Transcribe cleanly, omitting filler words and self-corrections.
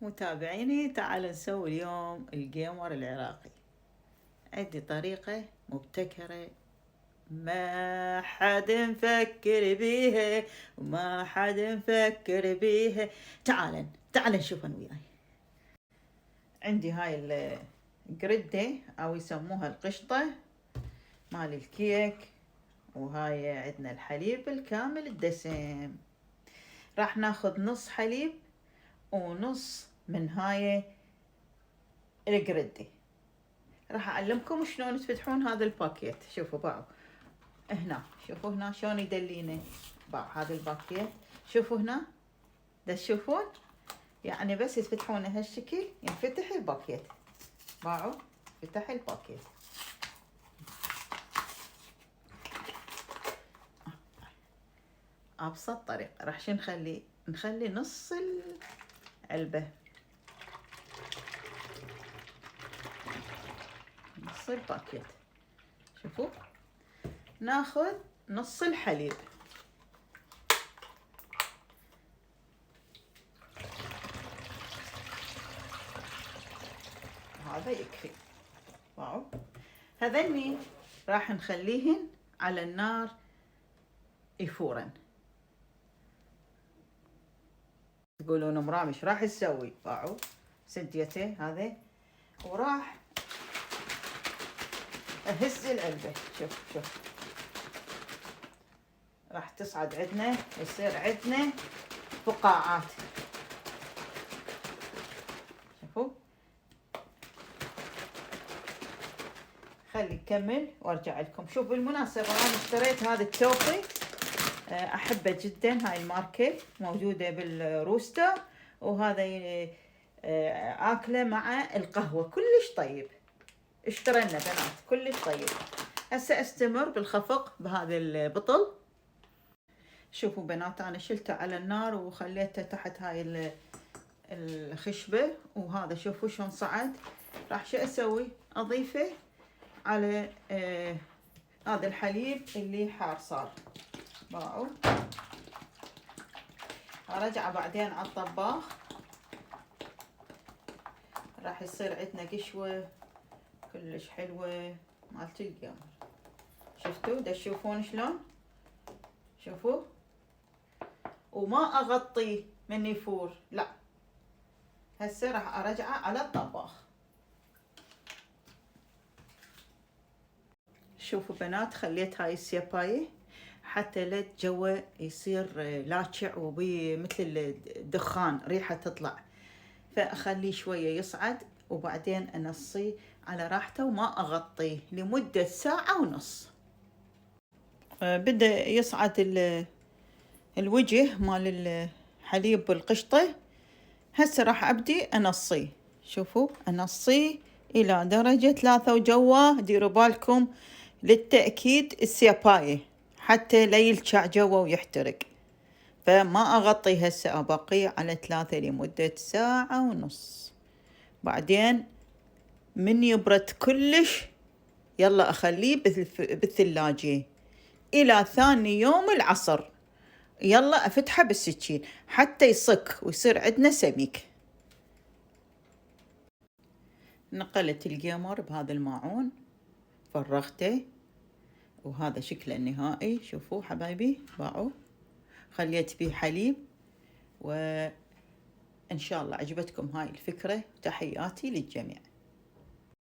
متابعيني، تعالوا نسوي اليوم الجيمر العراقي. عندي طريقة مبتكرة ما حد مفكر بيها وما حد مفكر بيها. تعال نشوف أنا وياي. عندي هاي الجردة أو يسموها القشطة مال الكيك، وهاي عندنا الحليب الكامل الدسم. راح ناخذ نص حليب ونص من هاي الجردة. راح أعلمكم شلون تفتحون هذا الباكيت. شوفوا باعوا هنا، شوفوا هنا شلون يدلينا. باعوا هذا الباكيت، شوفوا هنا دا تشوفون، يعني بس تفتحونه هالشكل ينفتح الباكيت. باعوا فتح الباكيت. أبسط طريقة. راح شو نخلي نص العلبة، نص الباكيت. شوفوا، ناخذ نص الحليب، هذا يكفي. واو، هذني راح نخليهن على النار يفورن. تقولون مرام ايش راح تسوي؟ باعوا سديته هذا وراح اهز العلبة. شوف راح تصعد عندنا، يصير عندنا فقاعات. شوفوا، خلي نكمل وارجع لكم. شوف، بالمناسبة انا اشتريت هذا التوفي، احبه جدا. هاي الماركة موجودة بالروستا، وهذا اكله مع القهوة كلش طيب. اشترينا بنات كلش طيب. هسه استمر بالخفق بهذا البطل. شوفوا بنات، انا شلته على النار وخليته تحت هاي الخشبة، وهذا شوفوا شلون صعد. راح شو اسوي؟ اضيفه على هذا الحليب اللي حار صار. باعوا ارجعه بعدين على الطباخ، راح يصير عندنا قشوة كلش حلوة مالت القمر. شفتوا دا تشوفون شلون؟ شوفوا، وما اغطيه من يفور، لا. هسه راح ارجعه على الطباخ. شوفوا بنات، خليت هاي السياباية حتى لا جوا يصير لاچع وبي مثل الدخان، ريحة تطلع. فاخليه شوية يصعد وبعدين انصيه على راحته وما اغطيه لمدة ساعة ونص. بدأ يصعد الوجه مال الحليب بالقشطة. هسه راح ابدي انصيه. شوفوا، انصيه الى درجة 3 وجوا. ديروا بالكم للتأكيد السياباية حتى لا يلشع جوا ويحترق. فما اغطي، هسه ابقيه على 3 لمدة ساعة ونص. بعدين من يبرد كلش يلا اخليه بالثلاجة الى ثاني يوم العصر. يلا افتحه بالسكين حتى يصك ويصير عندنا سميك. نقلت الجيمر بهذا الماعون، فرغته، وهذا شكله النهائي. شوفوا حبايبي، باعوا خليت بيه حليب. وإن شاء الله عجبتكم هاي الفكرة. تحياتي للجميع.